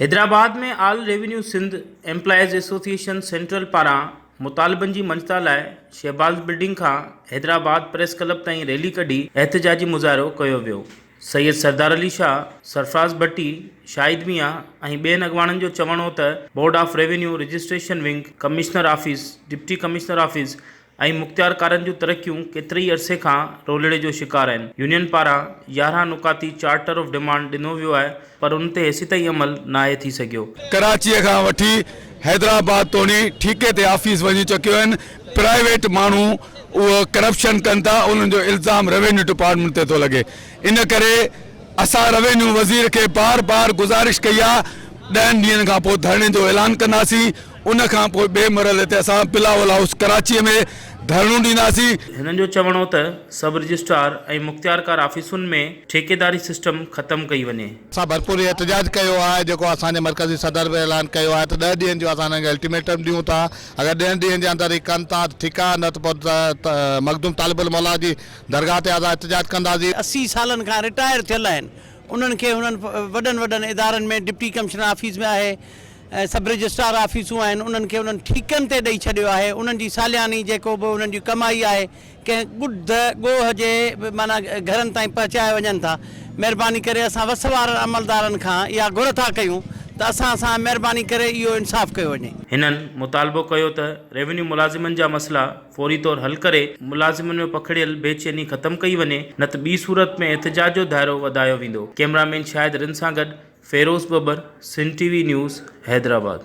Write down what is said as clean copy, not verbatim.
हैदराबाद में all revenue Sindh employees association central पारां मुतालबनि जी मंजता लाइ शहबाज बिल्डिंग खां हैदराबाद प्रेस क्लब ताईं रैली कढी एहतजाजी मुज़ाहिरो कयो वियो। सैयद सरदार अली शाह, सरफराज़ भट्टी, शाहिद मियां ऐं ॿियनि अॻवाननि जो चवणो त board of revenue registration wing, commissioner office, deputy commissioner office ऐं मुख़्तियारकारनि जूं तरक़ियूं केतिरे ई अरसे खां रोलड़े जो शिकार आहिनि। यूनियन पारां 11 नुकाती चार्टर ऑफ डिमांड ॾिनो वियो आहे, पर उन ते हेसि ताईं अमल नाहे थी सघियो। कराची खां वठी हैदराबाद तोणी ठीके ते ऑफिस वञी चुकियो आहिनि। प्राइवेट माण्हू उहो करप्शन कनि था, उन्हनि जो इल्ज़ाम रेवेन्यू डिपार्टमेंट ते थो लॻे। इन करे असां रेवेन्यू वज़ीर खे बार बार गुज़ारिश कई आहे, 10 ॾींहंनि खां पोइ धरणे जो ऐलान कंदासीं। उन खां पोइ ॿिए मरहले ते असां बिलावल हाउस कराचीअ में धरणो ॾींदासीं। हिननि जो चवणो त सब रजिस्ट्रार ऐं मुख़्तियारकार ऑफिसुनि में ठेकेदारी सिस्टम ख़त्म कई वञे। असां भरपूर एहतजाज कयो आहे, जेको असांजे मरकज़ी सदर में ऐलान कयो आहे त 10 ॾींहंनि जो असां हिनखे अल्टीमेटम ॾियूं था। अगरि 10 ॾींहंनि जे अंदरि ई कनि था त ठीकु आहे, न त पोइ मखदूम तालिबुल मौला जी दरगाह ते असां एहतजाज कंदासीं। 80 सालनि खां रिटायर थियल आहिनि, उन्हनि खे हुननि वॾनि इदारनि में डिप्टी कमिश्नर ऑफिस में आहे, सब रजिस्ट्रार ऑफिसूं आहिनि, उन्हनि खे उन्हनि ठीकनि ते ॾेई छॾियो आहे। उन्हनि जी सालियानी जेको बि उन्हनि जी कमाई आहे कंहिं ॻोह जे माना घरनि ताईं पहुचाए वञनि था। महिरबानी करे असां वसवार अमलदारनि खां इहा घुर था कयूं त असां महिरबानी करे इहो इंसाफ़ कयो वञे। हिननि मुतालबो कयो त रेवेन्यू मुलाज़िमनि जा मसइला फौरी तौर हल करे मुलाज़िमनि में पखड़ियल बेचैनी ख़त्म कई वञे, न त ॿी सूरत में एहतजाज जो दायरो वधायो वेंदो। कैमरामैन शाहिद रिन सां गॾु फेरोज़ बबर, सिंध टीवी न्यूज़, हैदराबाद।